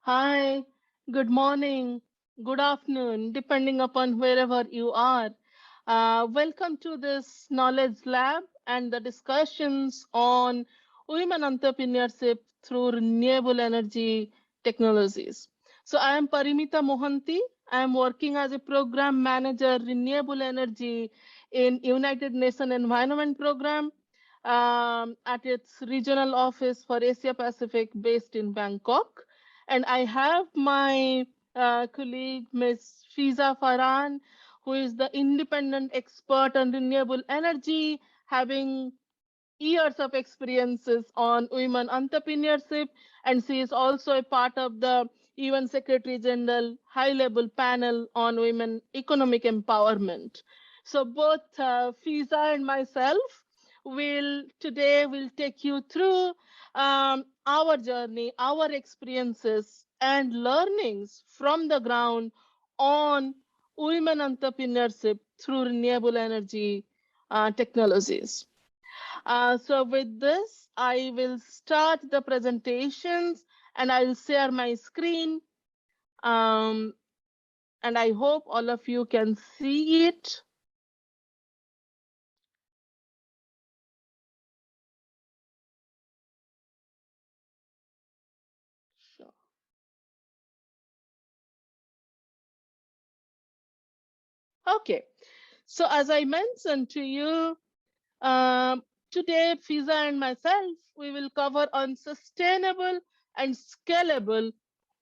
Hi, good morning, good afternoon, depending upon wherever you are. Welcome to this knowledge lab and the discussions on women entrepreneurship through renewable energy technologies. So, I am Parimita Mohanty. I am working as a program manager, renewable energy in United Nations Environment Program at its regional office for Asia Pacific based in Bangkok. And I have my colleague, Ms. Fiza Farhan, who is the independent expert on renewable energy, having years of experiences on women entrepreneurship, and she is also a part of the UN Secretary General High Level Panel on Women Economic Empowerment. So both Fiza and myself will take you through our journey, our experiences, and learnings from the ground on women entrepreneurship through renewable energy technologies. So with this, I will start the presentations and I'll share my screen. Um, and I hope all of you can see it. Sure. Okay. So as I mentioned to you, today Fiza and myself, we will cover on sustainable and scalable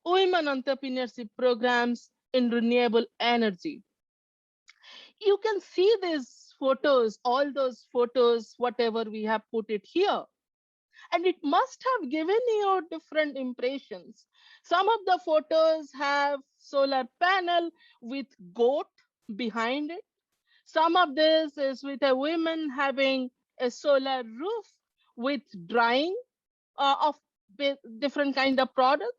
women entrepreneurship programs in renewable energy. You can see these photos, all those photos, whatever we have put it here. And it must have given you different impressions. Some of the photos have solar panel with goat behind it. Some of this is with a woman having a solar roof with drying of different kind of products.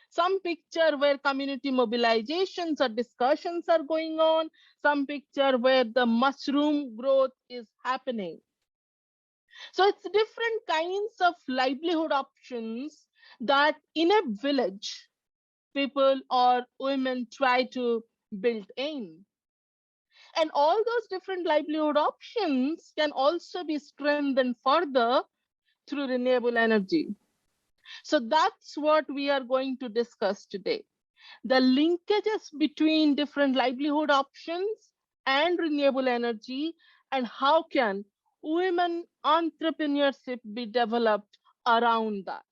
Some picture where community mobilizations or discussions are going on. Some picture where the mushroom growth is happening. So it's different kinds of livelihood options that in a village people or women try to build in. And all those different livelihood options can also be strengthened further through renewable energy. So that's what we are going to discuss today. The linkages between different livelihood options and renewable energy, and how can women entrepreneurship be developed around that.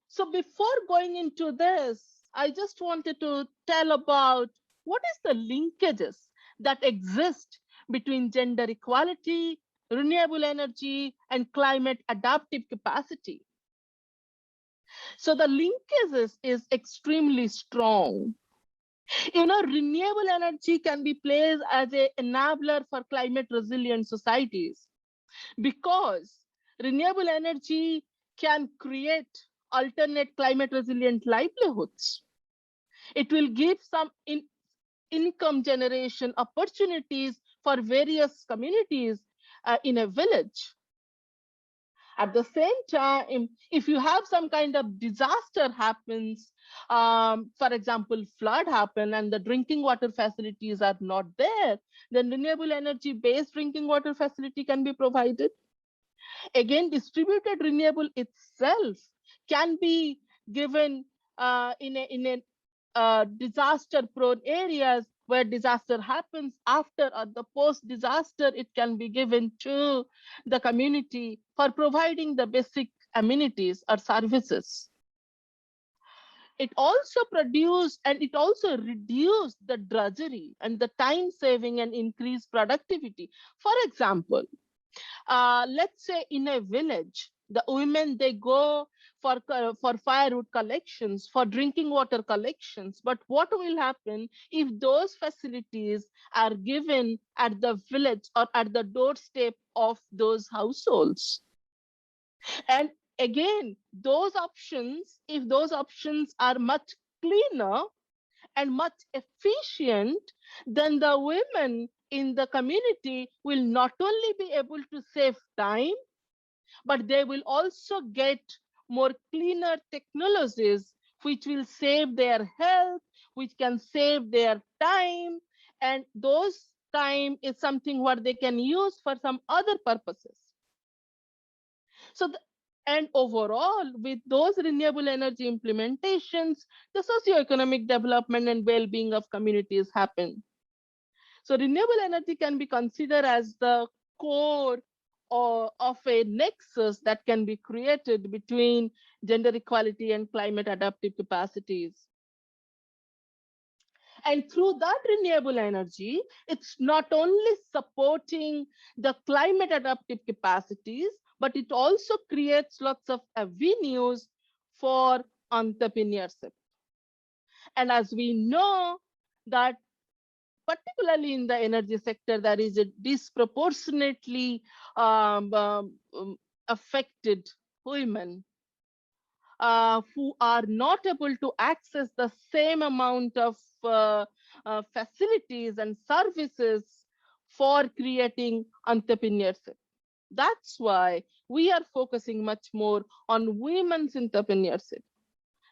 So before going into this, I just wanted to tell about what is the linkages that exist between gender equality, renewable energy, and climate adaptive capacity. So the linkages is extremely strong. Renewable energy can be placed as an enabler for climate resilient societies because renewable energy can create alternate climate resilient livelihoods. It will give some income generation opportunities for various communities in a village. At the same time, if you have some kind of disaster happens, for example, flood happen and the drinking water facilities are not there, then renewable energy based drinking water facility can be provided. Again, distributed renewable itself can be given in a disaster prone areas where disaster happens after or the post disaster. It can be given to the community for providing the basic amenities or services. It also produced and it also reduced the drudgery and the time saving and increased productivity. For example, let's say in a village, the women they go for firewood collections, for drinking water collections. But what will happen if those facilities are given at the village or at the doorstep of those households? And again, if those options are much cleaner and much efficient, then the women in the community will not only be able to save time, but they will also get more cleaner technologies which will save their health, which can save their time, and those time is something what they can use for some other purposes. So, and overall, with those renewable energy implementations, the socio-economic development and well-being of communities happen. So renewable energy can be considered as the core of a nexus that can be created between gender equality and climate adaptive capacities. And through that renewable energy, it's not only supporting the climate adaptive capacities, but it also creates lots of avenues for entrepreneurship. And as we know that particularly in the energy sector, there is a disproportionately affected women who are not able to access the same amount of facilities and services for creating entrepreneurship. That's why we are focusing much more on women's entrepreneurship.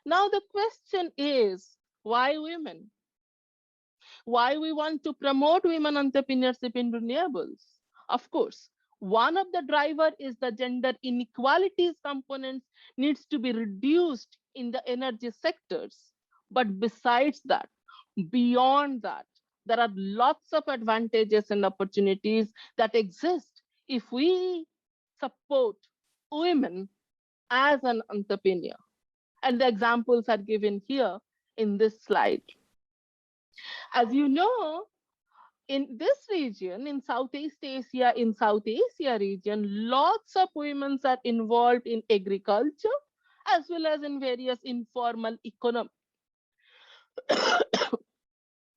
Now the question is, why women? Why we want to promote women entrepreneurship in renewables? Of course, one of the driver is the gender inequalities components needs to be reduced in the energy sectors. But besides that, beyond that, there are lots of advantages and opportunities that exist if we support women as an entrepreneur. And the examples are given here in this slide. As you know, in this region, in Southeast Asia region, lots of women are involved in agriculture as well as in various informal economy.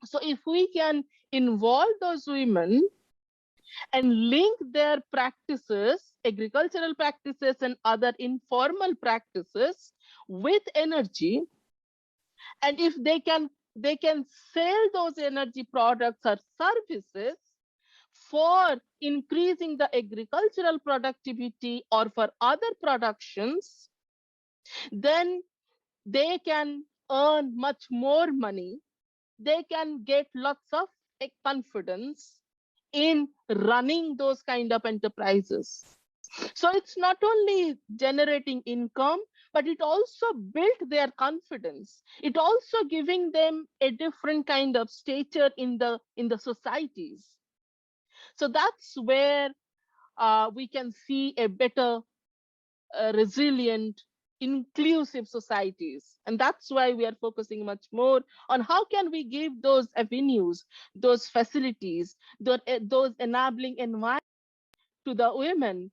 So if we can involve those women and link their practices, agricultural practices and other informal practices with energy, and if they can sell those energy products or services for increasing the agricultural productivity or for other productions, then they can earn much more money. They can get lots of confidence in running those kind of enterprises. So it's not only generating income, but it also built their confidence. It also giving them a different kind of stature in the societies. So that's where we can see a better, resilient, inclusive societies. And that's why we are focusing much more on how can we give those avenues, those facilities, those enabling environments to the women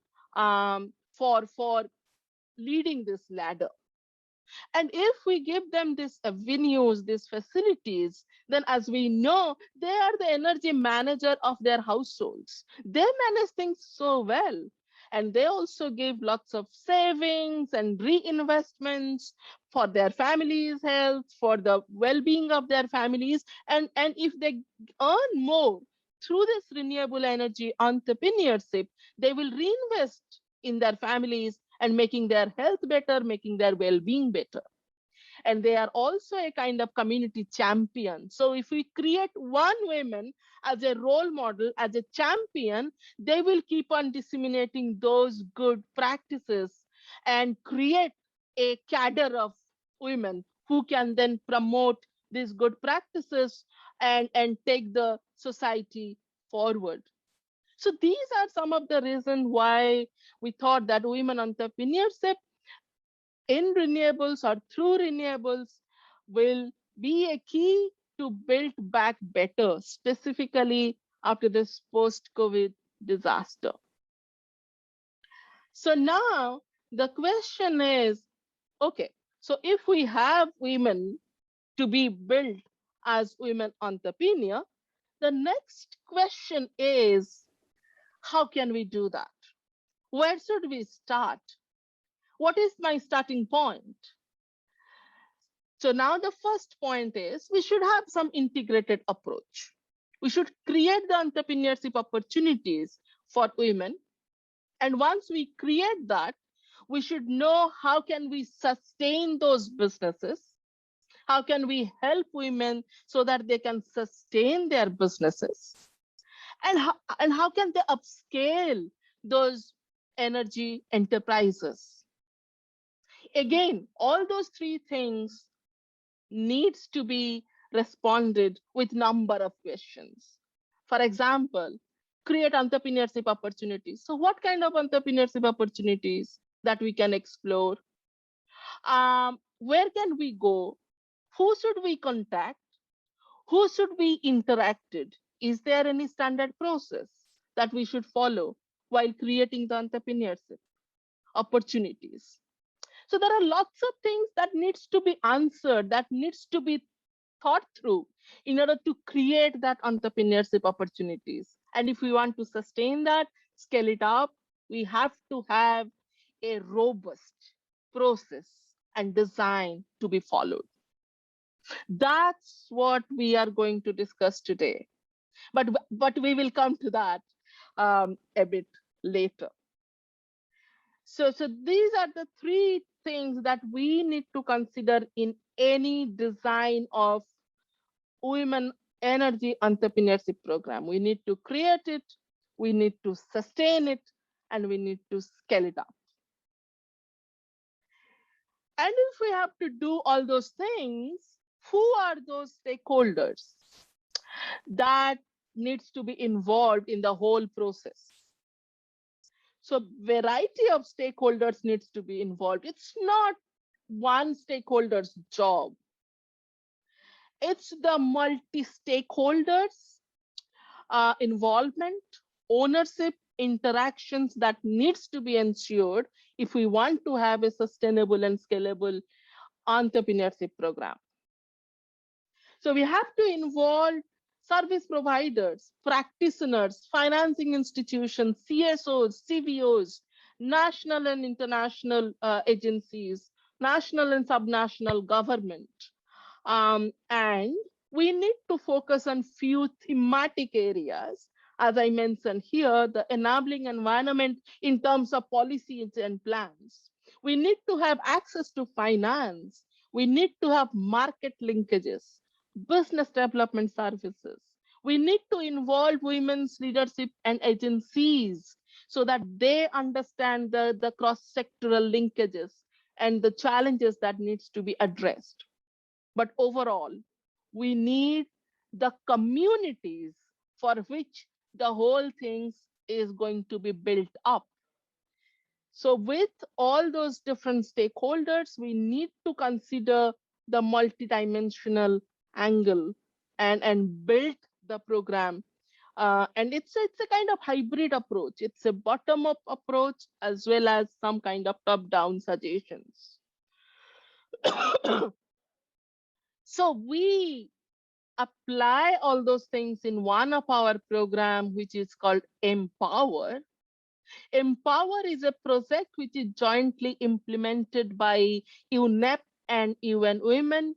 for leading this ladder. And if we give them these avenues, these facilities, then as we know, they are the energy manager of their households. They manage things so well. And they also give lots of savings and reinvestments for their families' health, for the well-being of their families. And if they earn more through this renewable energy entrepreneurship, they will reinvest in their families and making their health better, making their well-being better. And they are also a kind of community champion. So if we create one woman as a role model, as a champion, they will keep on disseminating those good practices and create a cadre of women who can then promote these good practices and take the society forward. So these are some of the reasons why we thought that women entrepreneurship in renewables or through renewables will be a key to build back better, specifically after this post-COVID disaster. So now the question is, okay, so if we have women to be built as women entrepreneur, the next question is, how can we do that? Where should we start? What is my starting point? So now the first point is we should have some integrated approach. We should create the entrepreneurship opportunities for women. And once we create that, We should know how can we sustain those businesses, how can we help women so that they can sustain their businesses, and how can they upscale those energy enterprises. Again, all those three things needs to be responded with number of questions. For example, create entrepreneurship opportunities. So what kind of entrepreneurship opportunities that we can explore? Where can we go? Who should we contact? Who should be interacted? Is there any standard process that we should follow while creating the entrepreneurship opportunities? So there are lots of things that needs to be answered, that needs to be thought through in order to create that entrepreneurship opportunities. And if we want to sustain that, scale it up, we have to have a robust process and design to be followed. That's what we are going to discuss today. But we will come to that a bit later. So these are the three things that we need to consider in any design of women energy entrepreneurship program. We need to create it, we need to sustain it, and we need to scale it up. And if we have to do all those things, who are those stakeholders that needs to be involved in the whole process? So variety of stakeholders needs to be involved. It's not one stakeholder's job. It's the multi-stakeholders involvement, ownership, interactions that needs to be ensured if we want to have a sustainable and scalable entrepreneurship program. So we have to involve service providers, practitioners, financing institutions, CSOs, CVOs, national and international agencies, national and subnational government. And we need to focus on few thematic areas. As I mentioned here, the enabling environment in terms of policies and plans. We need to have access to finance. We need to have market linkages, business development services. We need to involve women's leadership and agencies so that they understand the cross-sectoral linkages and the challenges that needs to be addressed. But overall, we need the communities for which the whole thing is going to be built up. So with all those different stakeholders, we need to consider the multidimensional angle and build the program. And it's a kind of hybrid approach. It's a bottom-up approach as well as some kind of top-down suggestions. So we apply all those things in one of our program, which is called Empower. Empower is a project which is jointly implemented by UNEP and UN Women,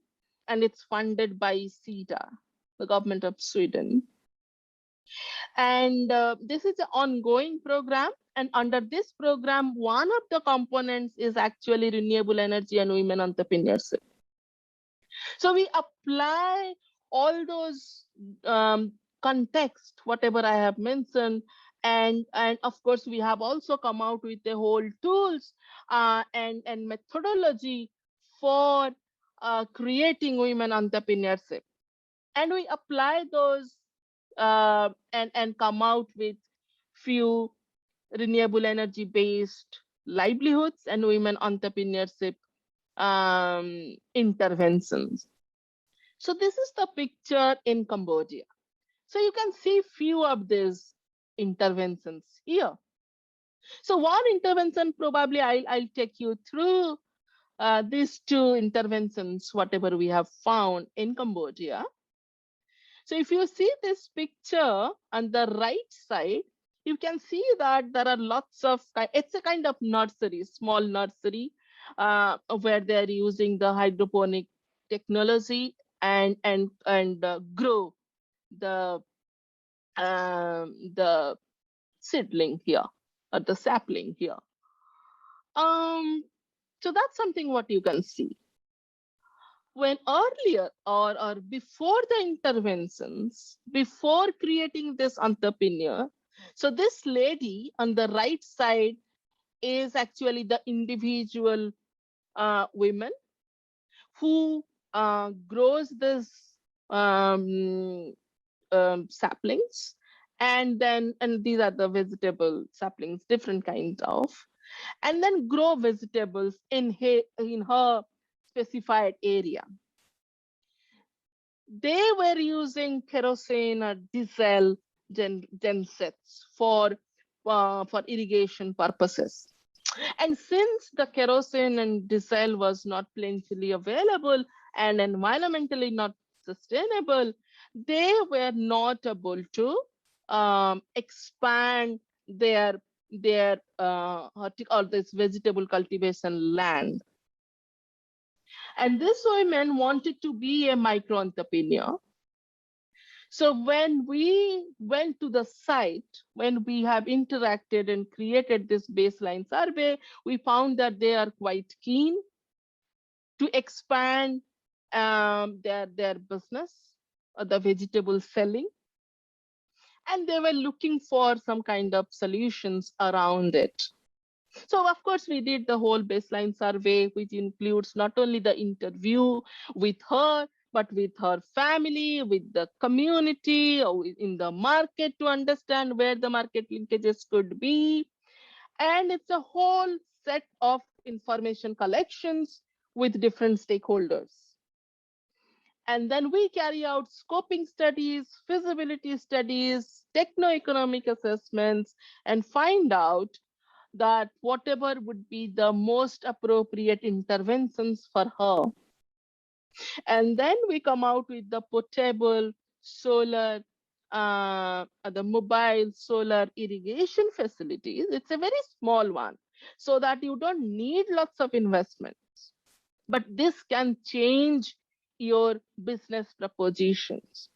and it's funded by SIDA, the government of Sweden. And this is an ongoing program. And under this program, one of the components is actually renewable energy and women entrepreneurship. So we apply all those context, whatever I have mentioned, and of course we have also come out with the whole tools and methodology for creating women entrepreneurship, and we apply those and come out with few renewable energy based livelihoods and women entrepreneurship interventions. So this is the picture in Cambodia. So you can see few of these interventions here. So one intervention, probably I'll take you through these two interventions, whatever we have found in Cambodia. So if you see this picture on the right side, you can see that there are lots of, it's a kind of nursery, small nursery, where they're using the hydroponic technology and grow the seedling here or the sapling here. So that's something what you can see. When earlier or before the interventions, before creating this entrepreneur, so this lady on the right side is actually the individual women who grows this um, saplings, and these are the vegetable saplings, different kinds of, and then grow vegetables in her specified area. They were using kerosene or diesel gensets for irrigation purposes. And since the kerosene and diesel was not plentifully available and environmentally not sustainable, they were not able to expand their or this vegetable cultivation land. And this women wanted to be a micro entrepreneur. So when we went to the site, when we have interacted and created this baseline survey, we found that they are quite keen to expand their business, the vegetable selling, and they were looking for some kind of solutions around it. So of course, we did the whole baseline survey, which includes not only the interview with her, but with her family, with the community, or in the market to understand where the market linkages could be. And it's a whole set of information collections with different stakeholders. And then we carry out scoping studies, feasibility studies, techno-economic assessments, and find out that whatever would be the most appropriate interventions for her. And then we come out with the portable solar, the mobile solar irrigation facilities. It's a very small one, so that you don't need lots of investments. But this can change your business propositions.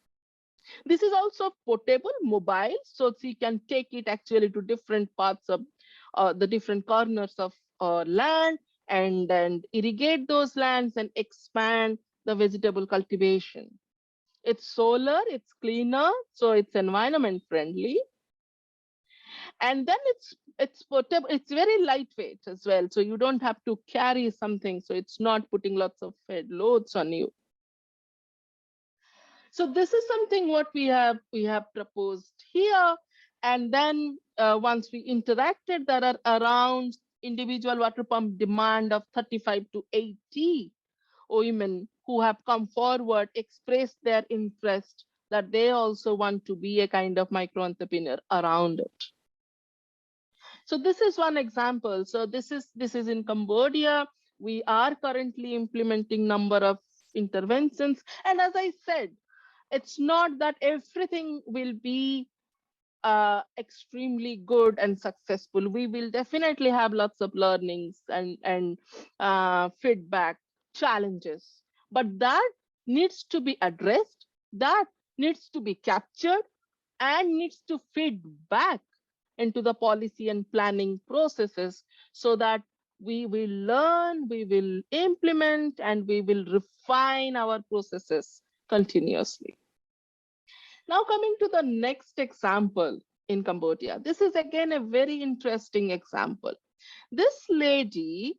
This is also portable, mobile, so you can take it actually to different parts of the different corners of land, and then irrigate those lands and expand the vegetable cultivation. It's solar, it's cleaner, so it's environment friendly. And then it's portable, it's very lightweight as well, so you don't have to carry something, so it's not putting lots of loads on you. So this is something what we have proposed here. And then once we interacted, there are around individual water pump demand of 35 to 80 women who have come forward, expressed their interest that they also want to be a kind of micro entrepreneur around it. So this is one example. So this is in Cambodia. We are currently implementing number of interventions. And as I said, it's not that everything will be extremely good and successful. We will definitely have lots of learnings and feedback, challenges, but that needs to be addressed, that needs to be captured, and needs to feed back into the policy and planning processes, so that we will learn, we will implement, and we will refine our processes continuously. Now coming to the next example in Cambodia. This is again a very interesting example. This lady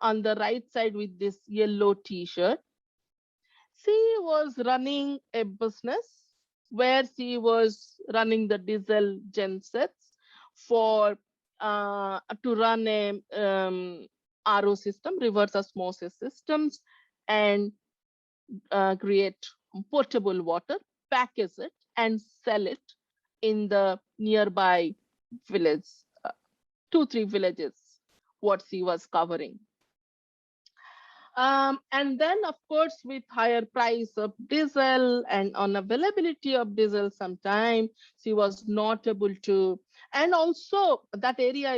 on the right side with this yellow t-shirt, she was running a business where she was running the diesel gensets for to run a RO system, reverse osmosis systems, and create potable water, package it, and sell it in the nearby village, 2-3 villages, what she was covering. And then, of course, with higher price of diesel and unavailability of diesel, sometime she was not able to. And also, that area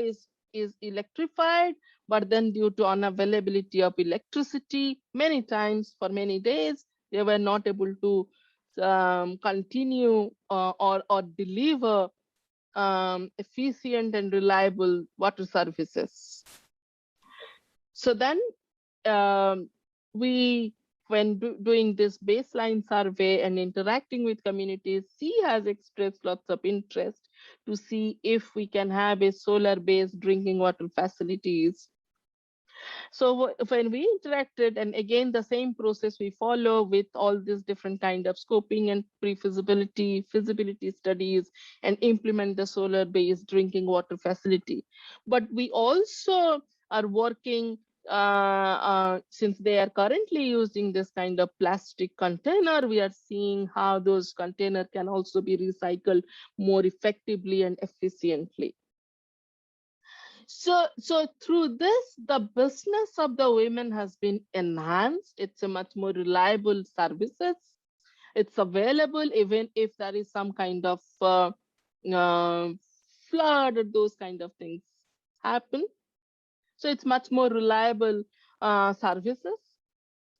is electrified, but then due to unavailability of electricity, many times for many days, they were not able to continue or deliver efficient and reliable water services. So then we, when doing this baseline survey and interacting with communities, she has expressed lots of interest to see if we can have a solar-based drinking water facilities. So when we interacted, and again, the same process we follow with all these different kind of scoping and pre-feasibility, feasibility studies, and implement the solar-based drinking water facility. But we also are working, since they are currently using this kind of plastic container, we are seeing how those containers can also be recycled more effectively and efficiently. So through this, the business of the women has been enhanced. It's a much more reliable services. It's available even if there is some kind of uh, flood or those kind of things happen. So it's much more reliable services.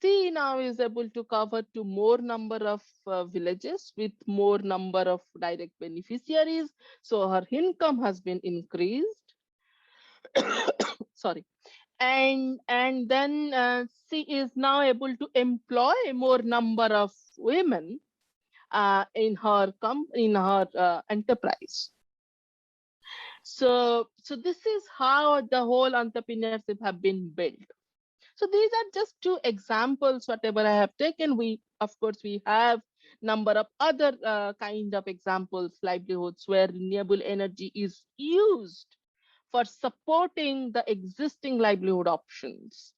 She now is able to cover to more number of villages with more number of direct beneficiaries. So her income has been increased. Sorry. And then she is now able to employ more number of women in her enterprise. So this is how the whole entrepreneurship have been built. So these are just two examples, whatever I have taken. We, of course, we have number of other kind of examples, livelihoods where renewable energy is used for supporting the existing livelihood options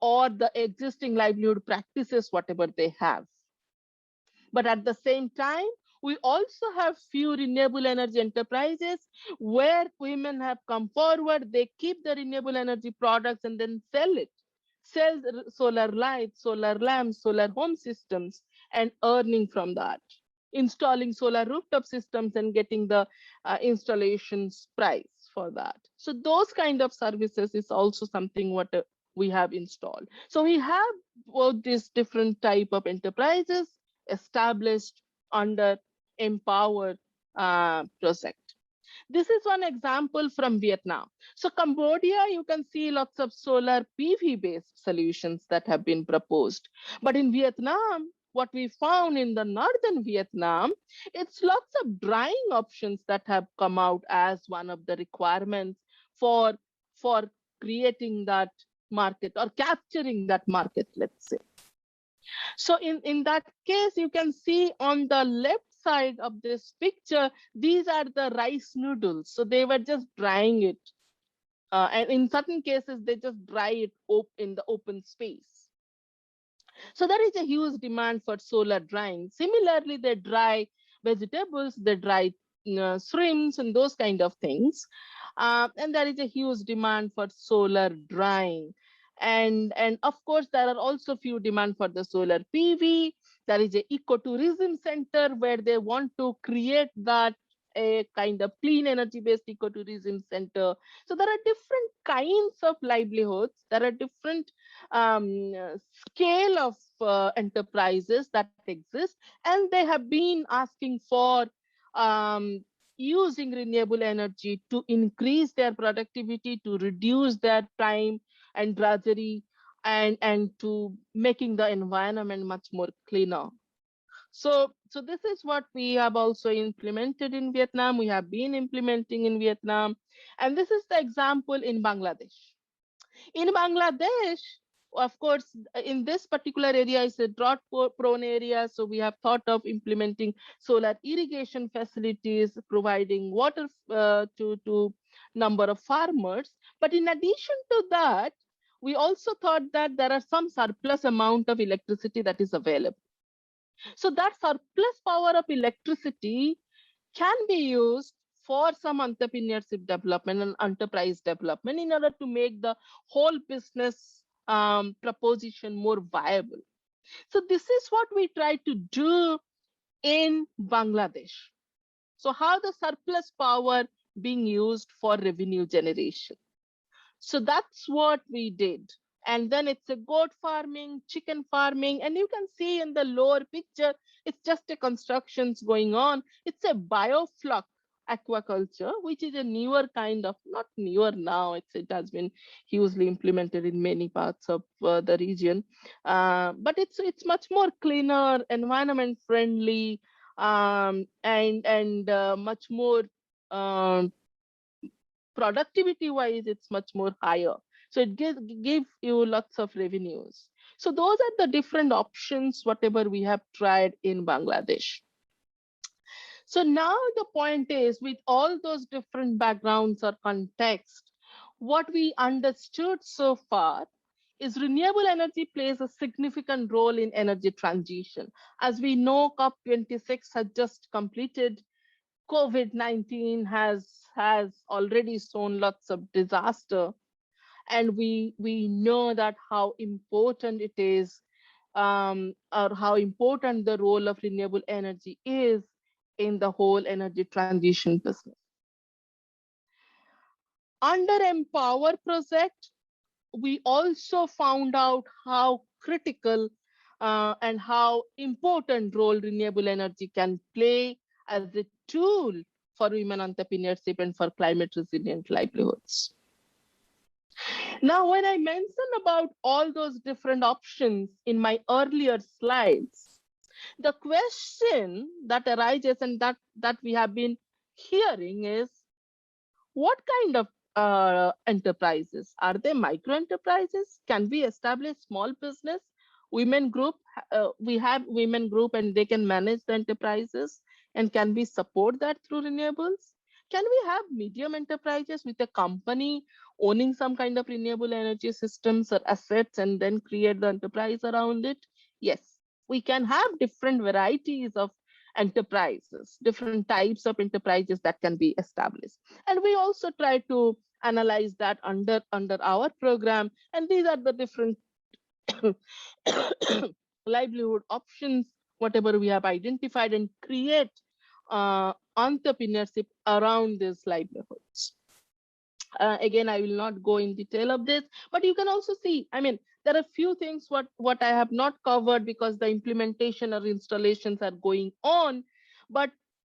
or the existing livelihood practices, whatever they have. But at the same time, we also have few renewable energy enterprises where women have come forward, they keep the renewable energy products and then sell it. Sell solar lights, solar lamps, solar home systems, and earning from that. Installing solar rooftop systems and getting the installations price for that. So those kind of services is also something what we have installed. So we have both these different type of enterprises established under Empower project. This is one example from Vietnam. So Cambodia, you can see lots of solar PV based solutions that have been proposed. But in Vietnam, what we found in the northern Vietnam, it's lots of drying options that have come out as one of the requirements for creating that market or capturing that market, let's say. So in that case, you can see on the left side of this picture, these are the rice noodles. So they were just drying it. And in certain cases, they just dry it in the open space. So there is a huge demand for solar drying. Similarly, they dry vegetables, they dry shrimps and those kind of things. And there is a huge demand for solar drying. And of course, there are also few demand for the solar PV. There is a ecotourism center where they want to create that a kind of clean energy based ecotourism center. So there are different kinds of livelihoods. There are different scale of enterprises that exist, and they have been asking for using renewable energy to increase their productivity, to reduce their time and drudgery, and to making the environment much more cleaner. So this is what we have also implemented in Vietnam. We have been implementing in Vietnam, and this is the example in Bangladesh. In Bangladesh, of course, in this particular area is a drought prone area. So we have thought of implementing solar irrigation facilities, providing water to number of farmers. But in addition to that, we also thought that there are some surplus amount of electricity that is available. So that surplus power of electricity can be used for some entrepreneurship development and enterprise development in order to make the whole business proposition more viable. So this is what we try to do in Bangladesh. So how the surplus power being used for revenue generation. So that's what we did. And then it's a goat farming, chicken farming, and you can see in the lower picture, it's just a constructions going on. It's a biofloc aquaculture, which is a newer kind of, not newer now, it has been hugely implemented in many parts of the region, but it's much more cleaner, environment friendly, and much more um, productivity wise, it's much more higher. So it give you lots of revenues. So those are the different options, whatever we have tried in Bangladesh. So now the point is, with all those different backgrounds or context, what we understood so far is renewable energy plays a significant role in energy transition. As we know, COP26 has just completed. COVID-19 has already shown lots of disaster, and we know that how important it is, or how important the role of renewable energy is in the whole energy transition business. Under Empower project, we also found out how critical and how important role renewable energy can play as a tool for women entrepreneurship and for climate resilient livelihoods. Now, when I mentioned about all those different options in my earlier slides, the question that arises and that we have been hearing is, what kind of enterprises? Are they micro enterprises? Can we establish small business? Women group, we have women group and they can manage the enterprises. And can we support that through renewables? Can we have medium enterprises with a company owning some kind of renewable energy systems or assets and then create the enterprise around it? Yes, we can have different varieties of enterprises, different types of enterprises that can be established. And we also try to analyze that under our program. And these are the different livelihood options, whatever we have identified, and create entrepreneurship around these livelihoods. Again, I will not go in detail of this, but you can also see, I mean, there are few things what I have not covered because the implementation or installations are going on. But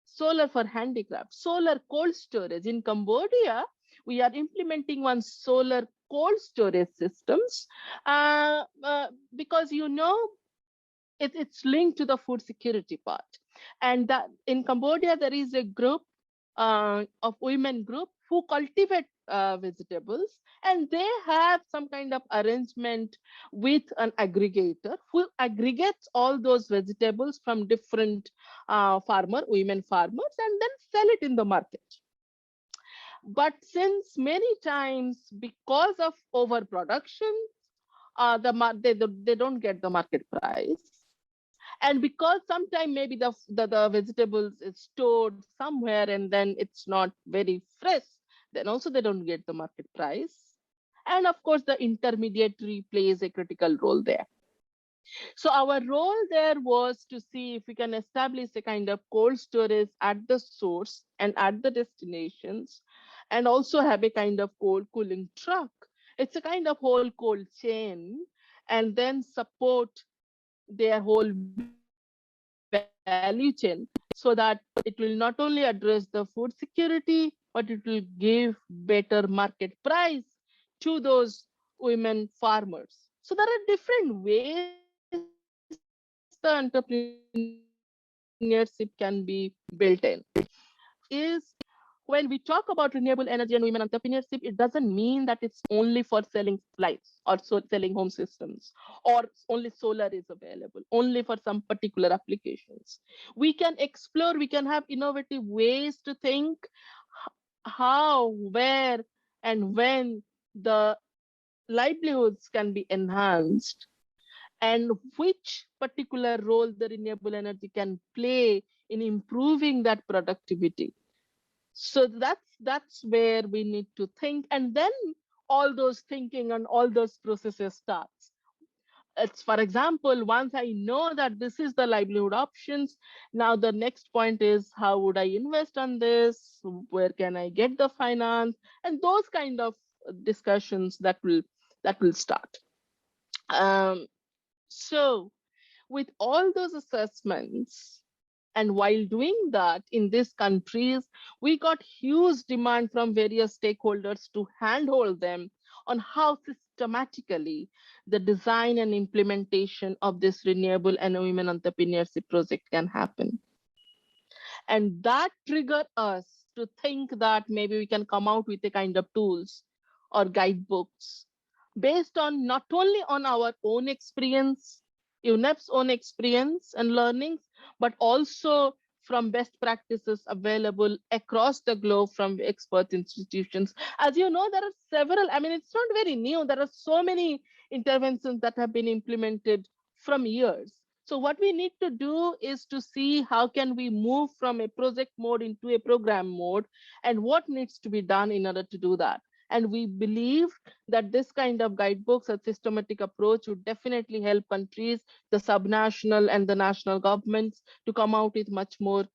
solar for handicraft, solar cold storage in Cambodia, we are implementing one solar cold storage systems, because it's linked to the food security part. And that in Cambodia there is a group of women group who cultivate vegetables, and they have some kind of arrangement with an aggregator who aggregates all those vegetables from different women farmers, and then sell it in the market. But since many times, because of overproduction, they don't get the market price. And because sometimes maybe the vegetables is stored somewhere and then it's not very fresh, then also they don't get the market price. And of course, the intermediary plays a critical role there. So our role there was to see if we can establish a kind of cold storage at the source and at the destinations, and also have a kind of cold cooling truck. It's a kind of whole cold chain, and then support their whole value chain, so that it will not only address the food security, but it will give better market price to those women farmers. So there are different ways the entrepreneurship can be built in. Is when we talk about renewable energy and women entrepreneurship, it doesn't mean that it's only for selling lights or selling home systems, or only solar is available, only for some particular applications. We can explore, we can have innovative ways to think how, where, and when the livelihoods can be enhanced, and which particular role the renewable energy can play in improving that productivity. So that's where we need to think, and then all those thinking and all those processes starts. It's, for example, once I know that this is the livelihood options, now the next point is, how would I invest on this, where can I get the finance, and those kind of discussions that will start. So with all those assessments, And while doing that, in these countries, we got huge demand from various stakeholders to handhold them on how systematically the design and implementation of this renewable and women entrepreneurship project can happen. And that triggered us to think that maybe we can come out with a kind of tools or guidebooks based on not only on our own experience, UNEP's own experience and learnings, but also from best practices available across the globe from expert institutions. As you know, there are several, I mean, it's not very new. There are so many interventions that have been implemented from years. So what we need to do is to see how can we move from a project mode into a program mode and what needs to be done in order to do that. And we believe that this kind of guidebooks, a systematic approach would definitely help countries, the subnational and the national governments to come out with much more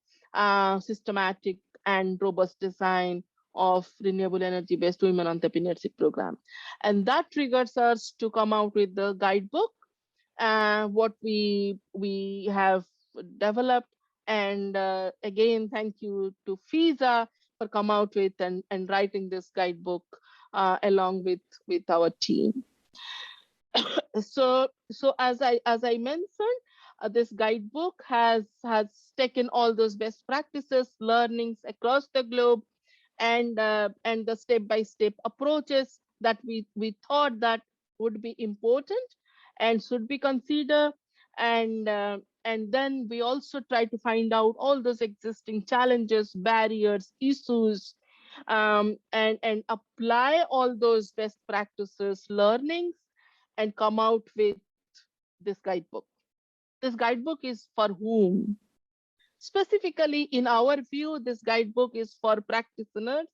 systematic and robust design of renewable energy based women entrepreneurship program. And that triggers us to come out with the guidebook, what we have developed. And again, thank you to FISA for come out with and writing this guidebook along with our team. So as I mentioned, this guidebook has taken all those best practices, learnings across the globe, and the step-by-step approaches that we thought that would be important and should be considered. And then we also try to find out all those existing challenges, barriers, issues, and apply all those best practices, learnings, and come out with this guidebook. This guidebook is for whom? Specifically, in our view, this guidebook is for practitioners,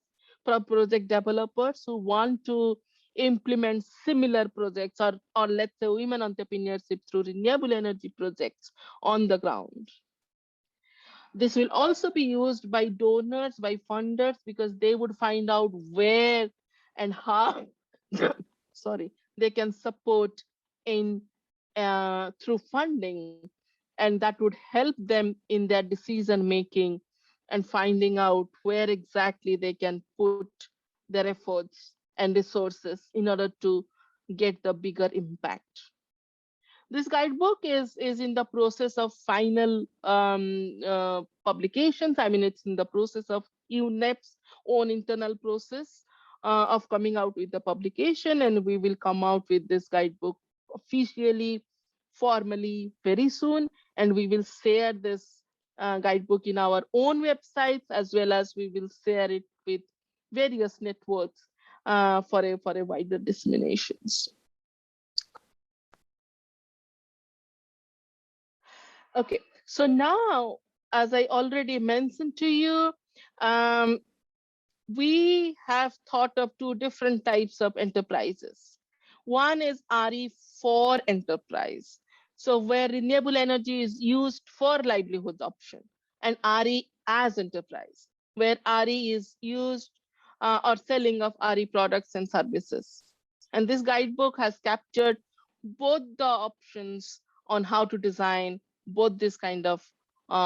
for project developers who want to implement similar projects, or let's say women entrepreneurship through renewable energy projects on the ground. This will also be used by donors, by funders, because they would find out where and how sorry, they can support in through funding, and that would help them in their decision making and finding out where exactly they can put their efforts and resources in order to get the bigger impact. This guidebook is in the process of final publications. I mean, it's in the process of UNEP's own internal process of coming out with the publication, and we will come out with this guidebook officially, formally very soon, and we will share this guidebook in our own websites, as well as we will share it with various networks for a wider disseminations. Okay, so now, as I already mentioned to you, we have thought of two different types of enterprises. One is RE for enterprise, so where renewable energy is used for livelihood option, and RE as enterprise, where RE is used or selling of RE products and services. And this guidebook has captured both the options on how to design both this kind of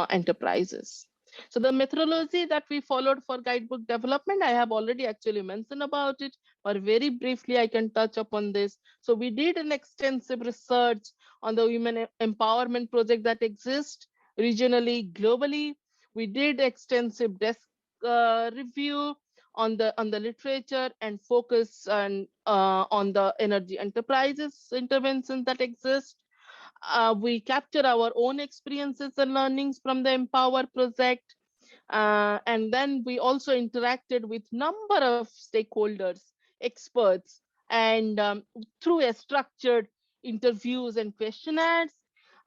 enterprises. So the methodology that we followed for guidebook development, I have already actually mentioned about it, but very briefly I can touch upon this. So we did an extensive research on the women empowerment project that exists regionally, globally. We did extensive desk review on the literature and focus on the energy enterprises interventions that exist. We capture our own experiences and learnings from the Empower project. And then we also interacted with number of stakeholders, experts, and through a structured interviews and questionnaires,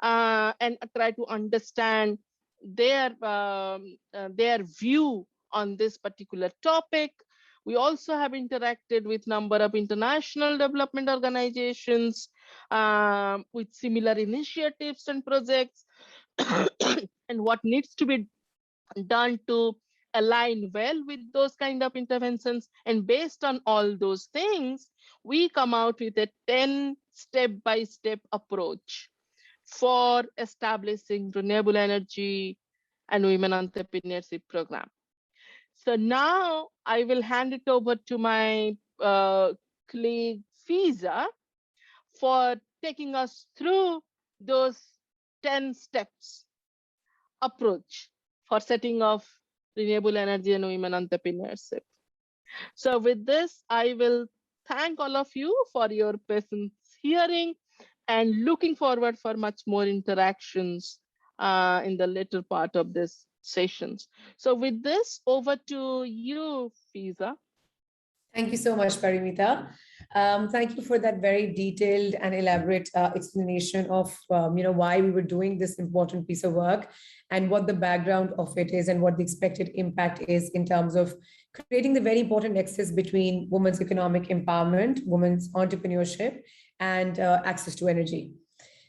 and try to understand their view on this particular topic. We also have interacted with number of international development organizations with similar initiatives and projects, and what needs to be done to align well with those kind of interventions. And based on all those things, we come out with a 10 step-by-step approach for establishing renewable energy and Women Entrepreneurship Program. So now I will hand it over to my colleague Fiza for taking us through those 10 steps approach for setting off renewable energy and women entrepreneurship. So with this, I will thank all of you for your patience hearing and looking forward for much more interactions in the later part of this sessions. So with this, over to you, Fiza. Thank you so much, Parimita. Thank you for that very detailed and elaborate explanation of why we were doing this important piece of work and what the background of it is and what the expected impact is in terms of creating the very important nexus between women's economic empowerment, women's entrepreneurship, and access to energy.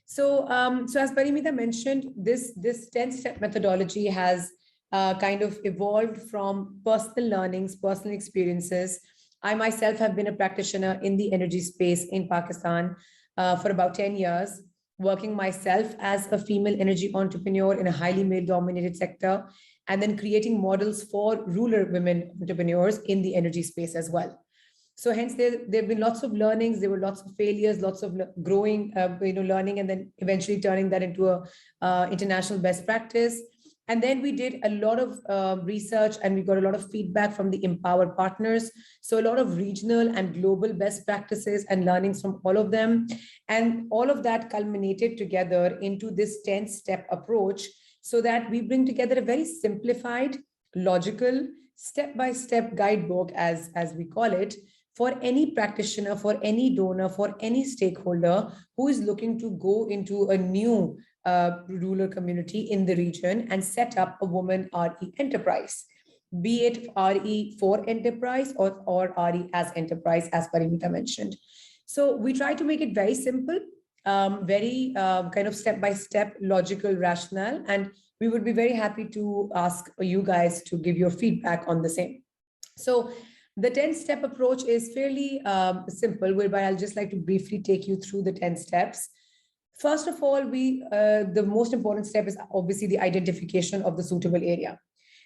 So as Parimita mentioned, this 10-step methodology has kind of evolved from personal learnings, personal experiences. I myself have been a practitioner in the energy space in Pakistan for about 10 years, working myself as a female energy entrepreneur in a highly male-dominated sector, and then creating models for rural women entrepreneurs in the energy space as well. So hence there have been lots of learnings, there were lots of failures, lots of growing, learning, and then eventually turning that into a international best practice. And then we did a lot of research and we got a lot of feedback from the empowered partners. So a lot of regional and global best practices and learnings from all of them. And all of that culminated together into this 10-step approach so that we bring together a very simplified, logical, step-by-step guidebook, as we call it, for any practitioner, for any donor, for any stakeholder who is looking to go into a new rural community in the region and set up a woman RE enterprise, be it RE for enterprise or RE as enterprise, as Parimita mentioned. So we try to make it very simple, very kind of step-by-step, logical, rational, and we would be very happy to ask you guys to give your feedback on the same. So the 10-step approach is fairly simple, whereby I'll just like to briefly take you through the 10 steps. First of all, the most important step is obviously the identification of the suitable area.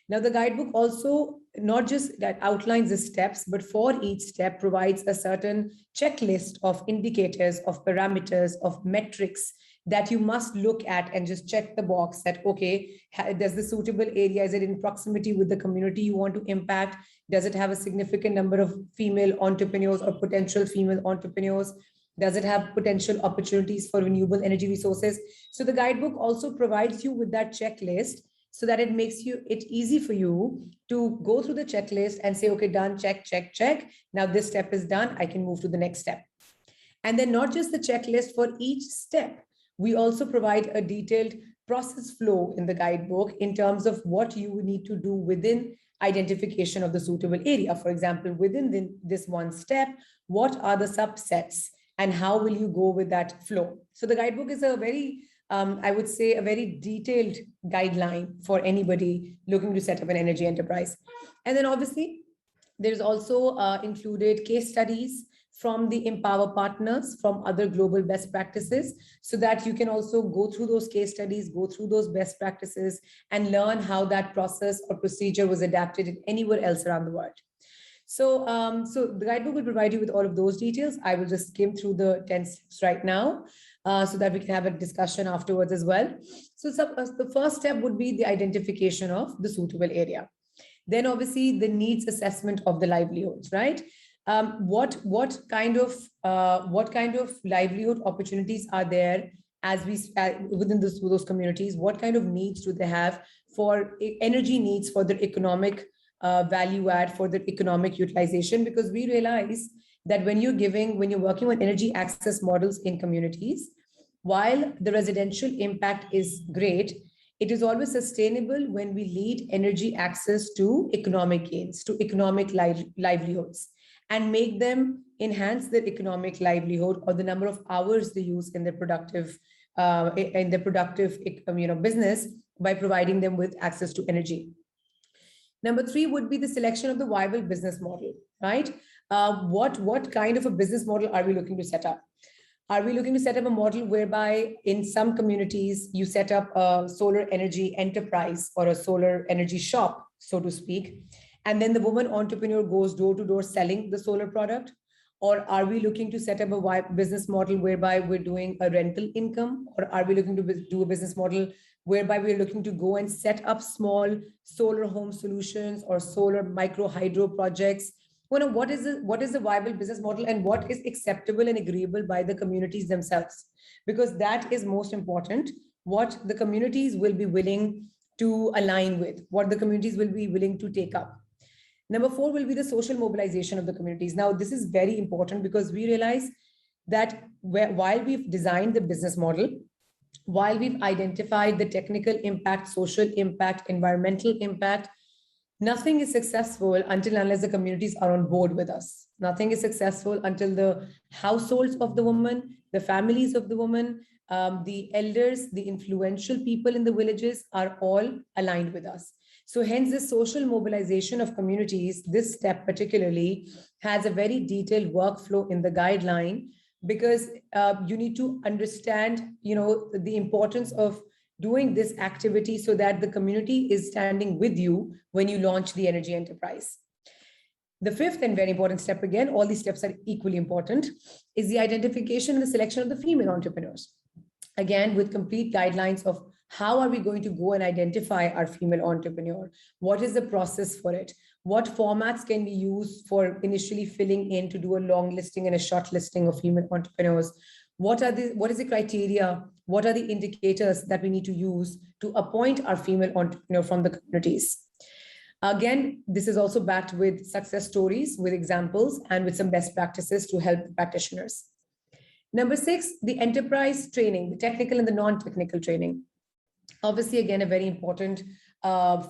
Now, the guidebook also not just that outlines the steps, but for each step provides a certain checklist of indicators, of parameters, of metrics that you must look at and just check the box that, okay, does the suitable area, is it in proximity with the community you want to impact? Does it have a significant number of female entrepreneurs or potential female entrepreneurs? Does it have potential opportunities for renewable energy resources? So the guidebook also provides you with that checklist so that it makes it easy for you to go through the checklist and say, okay, done, check, check, check. Now this step is done, I can move to the next step. And then not just the checklist for each step, we also provide a detailed process flow in the guidebook in terms of what you need to do within identification of the suitable area. For example, within this one step, what are the subsets and how will you go with that flow? So the guidebook is a very, I would say, a very detailed guideline for anybody looking to set up an energy enterprise. And then obviously, there's also included case studies from the Empower partners, from other global best practices, so that you can also go through those case studies, go through those best practices, and learn how that process or procedure was adapted anywhere else around the world. So, so the guidebook will provide you with all of those details. I will just skim through the 10 steps right now so that we can have a discussion afterwards as well. So the first step would be the identification of the suitable area. Then obviously the needs assessment of the livelihoods, right? What kind of livelihood opportunities are there as we within those communities? What kind of needs do they have for energy needs, for their economic value add, for their economic utilization? Because we realize that when you're working on energy access models in communities, while the residential impact is great, it is always sustainable when we lead energy access to economic gains, to economic livelihoods, and make them enhance their economic livelihood or the number of hours they use in their productive business by providing them with access to energy. Number 3 would be the selection of the viable business model, right? What kind of a business model are we looking to set up? Are we looking to set up a model whereby in some communities you set up a solar energy enterprise or a solar energy shop, so to speak, and then the woman entrepreneur goes door to door selling the solar product? Or are we looking to set up a business model whereby we're doing a rental income? Or are we looking to do a business model whereby we're looking to go and set up small solar home solutions or solar micro hydro projects? What is the viable business model, and what is acceptable and agreeable by the communities themselves? Because that is most important. What the communities will be willing to align with, what the communities will be willing to take up. Number 4 will be the social mobilization of the communities. Now, this is very important because we realize that while we've designed the business model, while we've identified the technical impact, social impact, environmental impact, nothing is successful until unless the communities are on board with us. Nothing is successful until the households of the woman, the families of the woman, the elders, the influential people in the villages are all aligned with us. So hence the social mobilization of communities, this step particularly has a very detailed workflow in the guideline, because you need to understand, the importance of doing this activity so that the community is standing with you when you launch the energy enterprise. The 5th and very important step, again, all these steps are equally important, is the identification and the selection of the female entrepreneurs. Again, with complete guidelines of how are we going to go and identify our female entrepreneur? What is the process for it? What formats can we use for initially filling in to do a long listing and a short listing of female entrepreneurs? What is the criteria? What are the indicators that we need to use to appoint our female entrepreneur from the communities? Again, this is also backed with success stories, with examples, and with some best practices to help the practitioners. Number 6, the enterprise training, the technical and the non-technical training. Obviously, again, a very important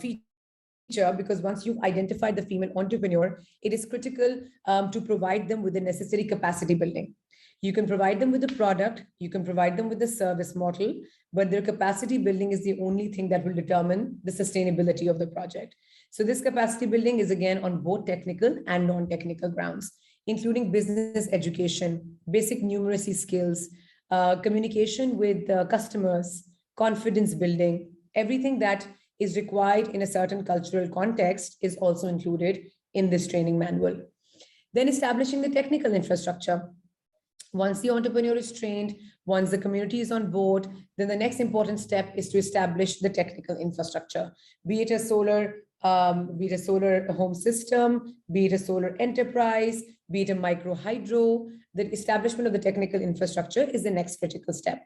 feature, because once you've identified the female entrepreneur, it is critical to provide them with the necessary capacity building. You can provide them with the product, you can provide them with the service model, but their capacity building is the only thing that will determine the sustainability of the project. So this capacity building is again on both technical and non-technical grounds, including business education, basic numeracy skills, communication with customers, confidence building. Everything that is required in a certain cultural context is also included in this training manual. Then establishing the technical infrastructure. Once the entrepreneur is trained, once the community is on board, then the next important step is to establish the technical infrastructure, be it a solar home system, be it a solar enterprise, be it a micro hydro. The establishment of the technical infrastructure is the next critical step.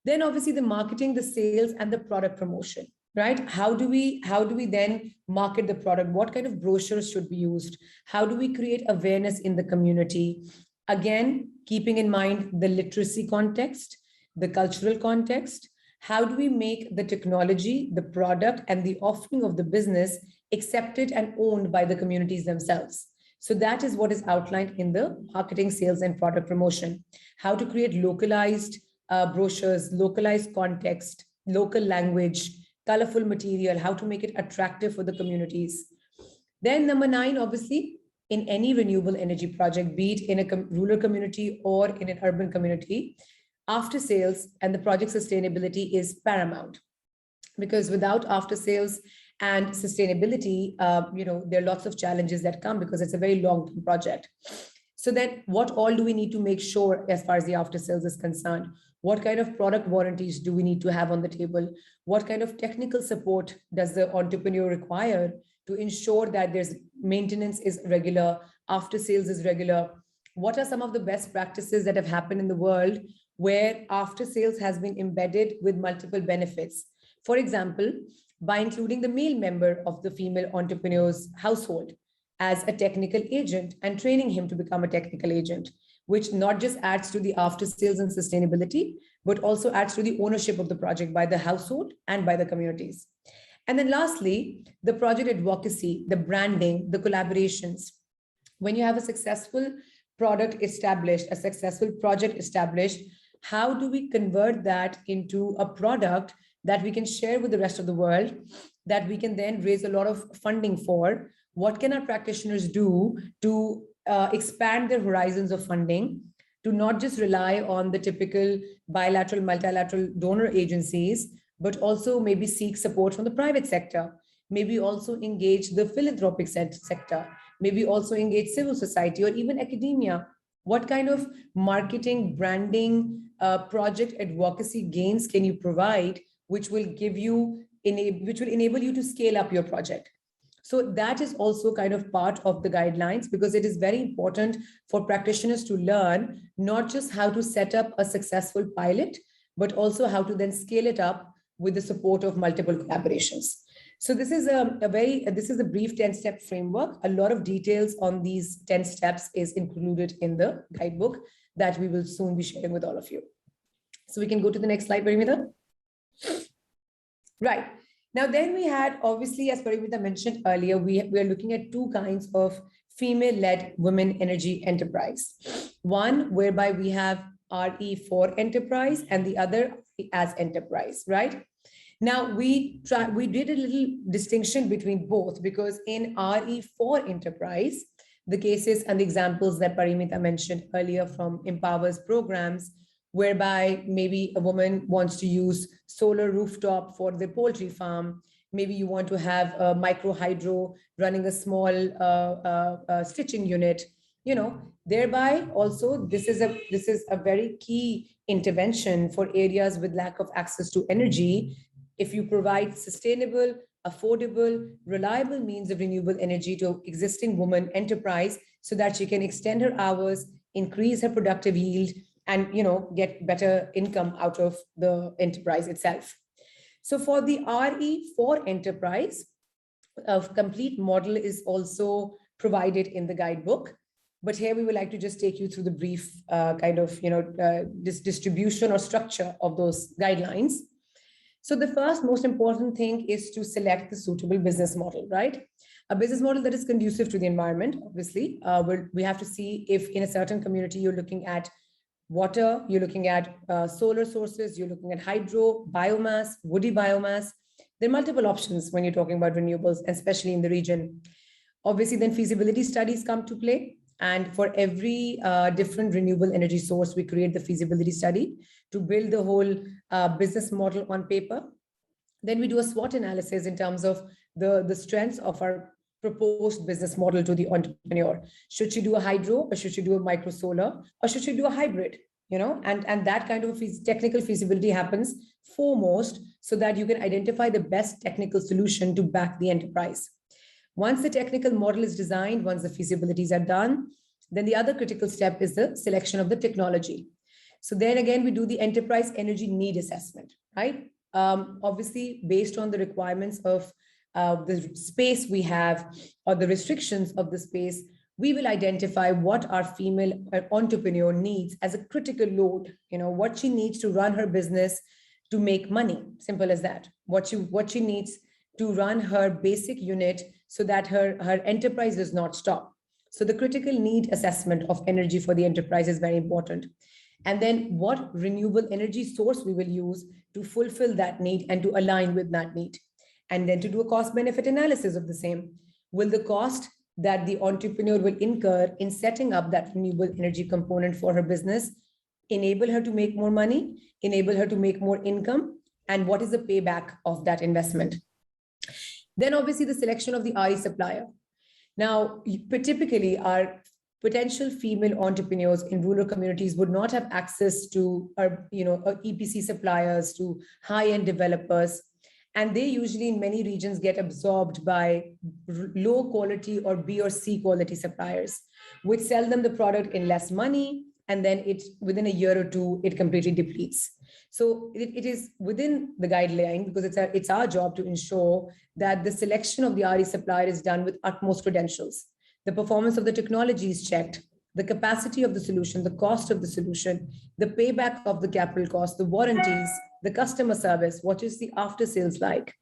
Then obviously the marketing, the sales, and the product promotion, right? How do we then market the product? What kind of brochures should be used? How do we create awareness in the community? Again, keeping in mind the literacy context, the cultural context. How do we make the technology, the product, and the offering of the business accepted and owned by the communities themselves? So that is what is outlined in the marketing, sales, and product promotion. How to create localized brochures, localized context, local language, colorful material, how to make it attractive for the communities. Then number 9, obviously, in any renewable energy project, be it in a rural community or in an urban community, after sales and the project sustainability is paramount. Because without after sales and sustainability, there are lots of challenges that come, because it's a very long-term project. So then what all do we need to make sure as far as the after sales is concerned? What kind of product warranties do we need to have on the table? What kind of technical support does the entrepreneur require to ensure that there's maintenance is regular, after sales is regular? What are some of the best practices that have happened in the world where after sales has been embedded with multiple benefits? For example, by including the male member of the female entrepreneur's household as a technical agent and training him to become a technical agent, which not just adds to the after sales and sustainability, but also adds to the ownership of the project by the household and by the communities. And then lastly, the project advocacy, the branding, the collaborations. When you have a successful product established, a successful project established, how do we convert that into a product that we can share with the rest of the world, that we can then raise a lot of funding for? What can our practitioners do to expand their horizons of funding, to not just rely on the typical bilateral, multilateral donor agencies, but also maybe seek support from the private sector, maybe also engage the philanthropic sector, maybe also engage civil society or even academia. What kind of marketing, branding, project advocacy gains can you provide, which will which will enable you to scale up your project? So that is also kind of part of the guidelines, because it is very important for practitioners to learn not just how to set up a successful pilot, but also how to then scale it up with the support of multiple collaborations. So this is this is a brief 10-step framework. A lot of details on these 10 steps is included in the guidebook that we will soon be sharing with all of you. So we can go to the next slide, Parimita. Right. Now, then we had, obviously, as Parimita mentioned earlier, we are looking at two kinds of female-led women energy enterprise. One whereby we have RE4 enterprise and the other as enterprise, right? Now, we did a little distinction between both, because in RE4 enterprise, the cases and the examples that Parimita mentioned earlier from Empower's programs, whereby maybe a woman wants to use solar rooftop for the poultry farm. Maybe you want to have a micro hydro running a small stitching unit, you know, thereby also this is a very key intervention for areas with lack of access to energy. If you provide sustainable, affordable, reliable means of renewable energy to existing woman enterprise so that she can extend her hours, increase her productive yield, and get better income out of the enterprise itself. So for the RE4 enterprise, a complete model is also provided in the guidebook. But here we would like to just take you through the brief this distribution or structure of those guidelines. So the first most important thing is to select the suitable business model, right? A business model that is conducive to the environment, obviously. We have to see if in a certain community you're looking at water, you're looking at solar sources, you're looking at hydro, biomass, woody biomass. There are multiple options when you're talking about renewables, especially in the region. Obviously, then feasibility studies come to play. And for every different renewable energy source, we create the feasibility study to build the whole business model on paper. Then we do a SWOT analysis in terms of the strengths of our proposed business model to the entrepreneur. Should she do a hydro, or should she do a micro solar, or should she do a hybrid? And that kind of technical feasibility happens foremost so that you can identify the best technical solution to back the enterprise. Once the technical model is designed, once the feasibilities are done, then the other critical step is the selection of the technology. So then again, we do the enterprise energy need assessment, right? Obviously, based on the requirements of the space we have or the restrictions of the space, we will identify what our female entrepreneur needs as a critical load, what she needs to run her business to make money, simple as that. What she needs to run her basic unit so that her enterprise does not stop. So the critical need assessment of energy for the enterprise is very important. And then what renewable energy source we will use to fulfill that need and to align with that need. And then to do a cost benefit analysis of the same. Will the cost that the entrepreneur will incur in setting up that renewable energy component for her business enable her to make more money, enable her to make more income, and what is the payback of that investment? Then obviously the selection of the RE supplier. Now, typically our potential female entrepreneurs in rural communities would not have access to EPC suppliers, to high-end developers, and they usually in many regions get absorbed by low quality or B or C quality suppliers, which sell them the product in less money, and then within a year or two, it completely depletes. So it is within the guideline, because it's our job to ensure that the selection of the RE supplier is done with utmost credentials. The performance of the technology is checked, the capacity of the solution, the cost of the solution, the payback of the capital cost, the warranties, the customer service, what is the after sales like?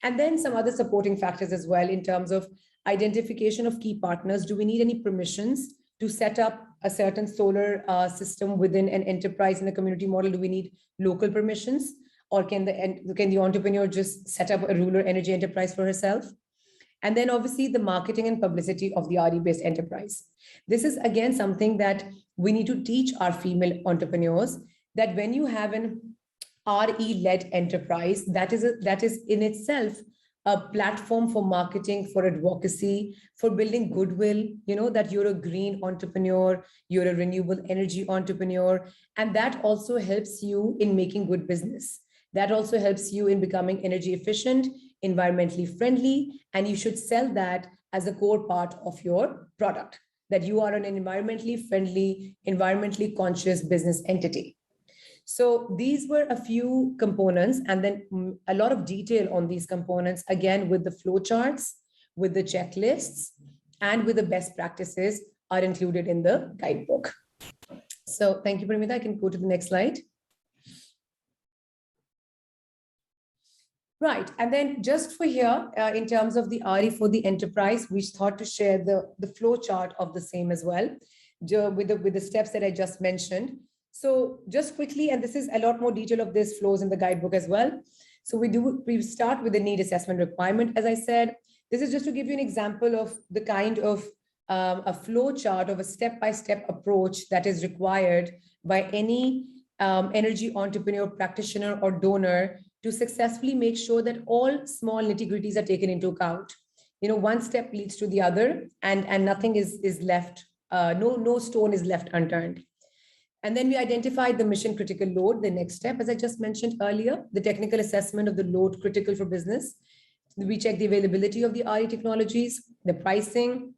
And then some other supporting factors as well in terms of identification of key partners. Do we need any permissions to set up a certain solar system within an enterprise in a community model? Do we need local permissions, or can the entrepreneur just set up a rural energy enterprise for herself? And then obviously the marketing and publicity of the RE-based enterprise. This is again something that we need to teach our female entrepreneurs, that when you have an RE-led enterprise, that is in itself a platform for marketing, for advocacy, for building goodwill, that you're a green entrepreneur, you're a renewable energy entrepreneur, and that also helps you in making good business. That also helps you in becoming energy efficient, environmentally friendly, and you should sell that as a core part of your product, that you are an environmentally friendly, environmentally conscious business entity. So these were a few components, and then a lot of detail on these components, again, with the flow charts, with the checklists, and with the best practices are included in the guidebook. So thank you, Parimita. I can go to the next slide. Right, and then just for here, in terms of the RE for the enterprise, we thought to share the flow chart of the same as well, with the steps that I just mentioned. So just quickly, and this is a lot more detail of this flows in the guidebook as well. So we start with the need assessment requirement. As I said, this is just to give you an example of the kind of a flow chart of a step-by-step approach that is required by any energy entrepreneur, practitioner, or donor to successfully make sure that all small nitty-gritties are taken into account. One step leads to the other, and nothing is left, no stone is left unturned. And then we identified the mission critical load, the next step, as I just mentioned earlier, the technical assessment of the load critical for business. We check the availability of the RE technologies, the pricing.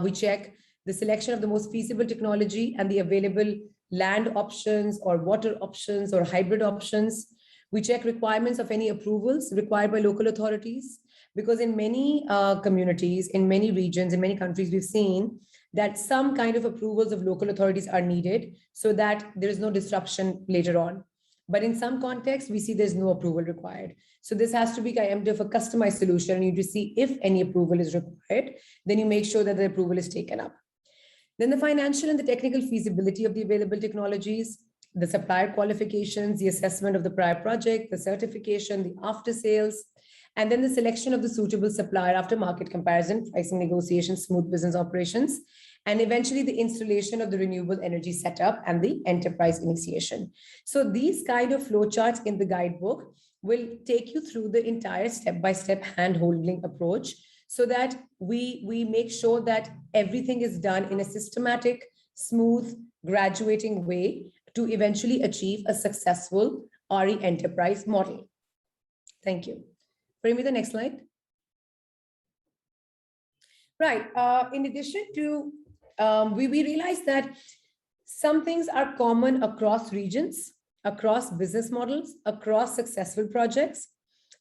We check the selection of the most feasible technology and the available land options or water options or hybrid options. We check requirements of any approvals required by local authorities, because in many communities, in many regions, in many countries, we've seen that some kind of approvals of local authorities are needed so that there is no disruption later on. But in some contexts, we see there's no approval required. So this has to be kind of a customized solution. You need to see if any approval is required, then you make sure that the approval is taken up. Then the financial and the technical feasibility of the available technologies, the supplier qualifications, the assessment of the prior project, the certification, the after sales, and then the selection of the suitable supplier after market comparison, pricing negotiations, smooth business operations, and eventually the installation of the renewable energy setup and the enterprise initiation. So these kind of flowcharts in the guidebook will take you through the entire step-by-step hand-holding approach, so that we make sure that everything is done in a systematic, smooth, graduating way to eventually achieve a successful RE enterprise model. Thank you. Bring me the next slide. Right. In addition to, we realized that some things are common across regions, across business models, across successful projects.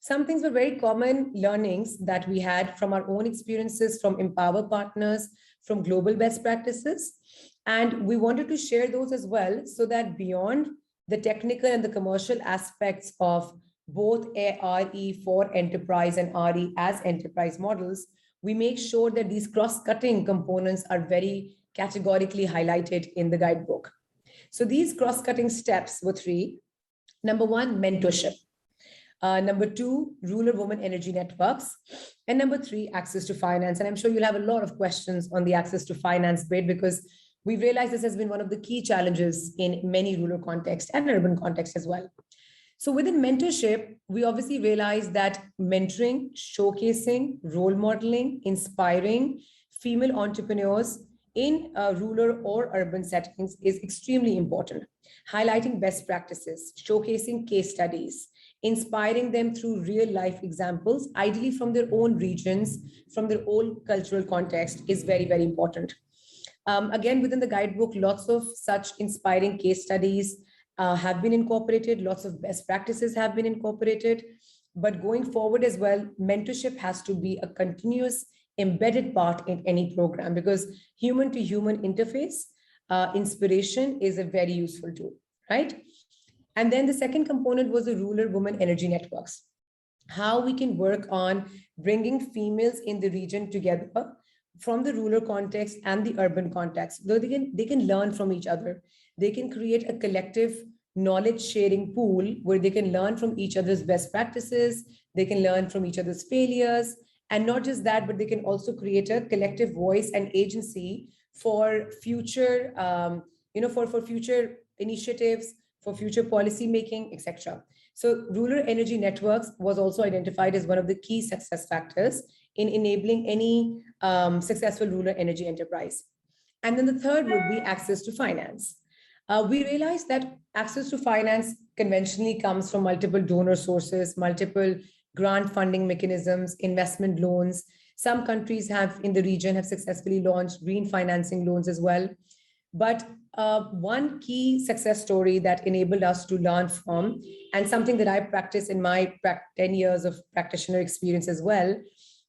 Some things were very common learnings that we had from our own experiences, from Empower partners, from global best practices. And we wanted to share those as well, so that beyond the technical and the commercial aspects of both RE for enterprise and RE as enterprise models, we make sure that these cross-cutting components are very categorically highlighted in the guidebook. So these cross-cutting steps were three. Number one, mentorship. Number two, rural women energy networks. And number three, access to finance. And I'm sure you'll have a lot of questions on the access to finance bit, because we've realized this has been one of the key challenges in many rural contexts and urban contexts as well. So within mentorship, we obviously realized that mentoring, showcasing, role modeling, inspiring female entrepreneurs in rural or urban settings is extremely important. Highlighting best practices, showcasing case studies, inspiring them through real life examples, ideally from their own regions, from their own cultural context, is very, very important. Again, within the guidebook, lots of such inspiring case studies have been incorporated, lots of best practices have been incorporated. But going forward as well, mentorship has to be a continuous embedded part in any program, because human to human interface, inspiration is a very useful tool, right? And then the second component was the rural women energy networks. How we can work on bringing females in the region together from the rural context and the urban context, though they can learn from each other. They can create a collective knowledge sharing pool where they can learn from each other's best practices, they can learn from each other's failures, And not just that, but they can also create a collective voice and agency for future, for future initiatives, for future policy making, etc. So rural energy networks was also identified as one of the key success factors in enabling any successful rural energy enterprise. And then the third would be access to finance. We realized that access to finance conventionally comes from multiple donor sources, multiple grant funding mechanisms, investment loans. Some countries have in the region have successfully launched green financing loans as well. But one key success story that enabled us to learn from, and something that I practice in my 10 years of practitioner experience as well,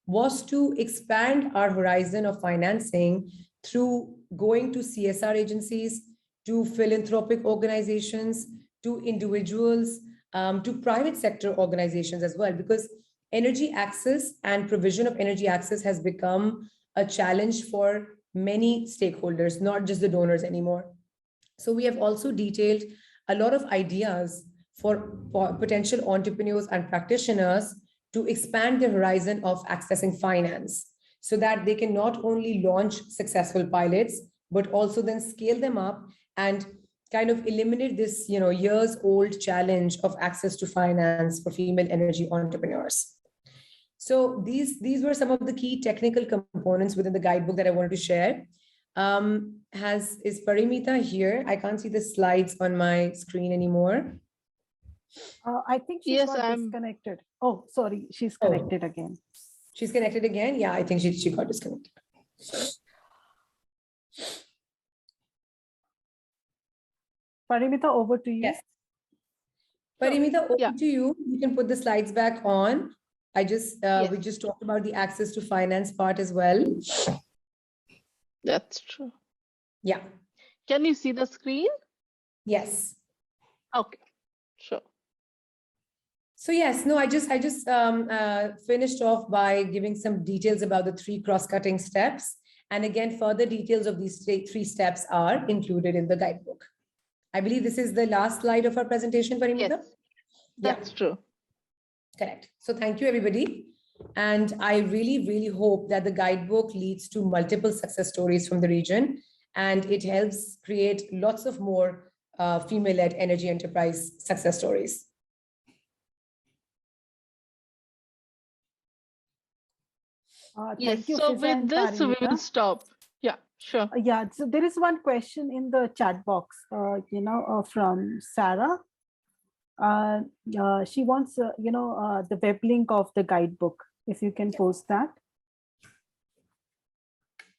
was to expand our horizon of financing through going to CSR agencies, to philanthropic organizations, to individuals, to private sector organizations as well, because energy access and provision of energy access has become a challenge for many stakeholders, not just the donors anymore. So we have also detailed a lot of ideas for potential entrepreneurs and practitioners to expand their horizon of accessing finance so that they can not only launch successful pilots, but also then scale them up and kind of eliminate this, years old challenge of access to finance for female energy entrepreneurs. So these were some of the key technical components within the guidebook that I wanted to share. Is Parimita here? I can't see the slides on my screen anymore. I think she's got disconnected. Oh, sorry, she's connected again. She's connected again? Yeah, I think she got disconnected. Parimita, over to you. Yes. Parimita, over to you. You can put the slides back on. We just talked about the access to finance part as well. That's true. Yeah. Can you see the screen? Yes. Okay, sure. So yes, no, I just finished off by giving some details about the 3 cross-cutting steps. And again, further details of these 3 steps are included in the guidebook. I believe this is the last slide of our presentation, Parimita. Yes, that's true. Correct. So thank you, everybody. And I really, really hope that the guidebook leads to multiple success stories from the region, and it helps create lots of more female-led energy enterprise success stories. Yes, so with this, we will stop. Yeah, sure. Yeah, so there is one question in the chat box, from Sarah. She wants, the web link of the guidebook, if you can post that.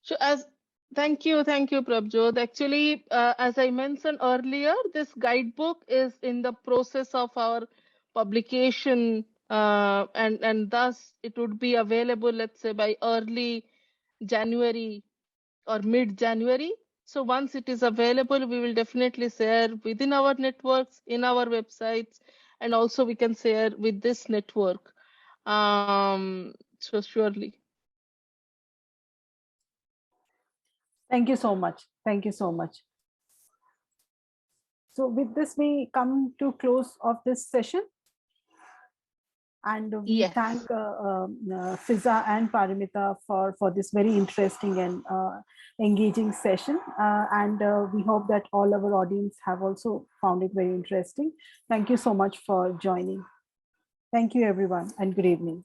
So thank you, Prabjot. Actually, as I mentioned earlier, this guidebook is in the process of our publication, and thus it would be available, let's say, by early January or mid-January. So once it is available, we will definitely share within our networks, in our websites, and also we can share with this network. So surely. Thank you so much. Thank you so much. So with this, we come to close of this session. And we thank Fiza and Parimita for this very interesting and engaging session. And we hope that all our audience have also found it very interesting. Thank you so much for joining. Thank you, everyone, and good evening.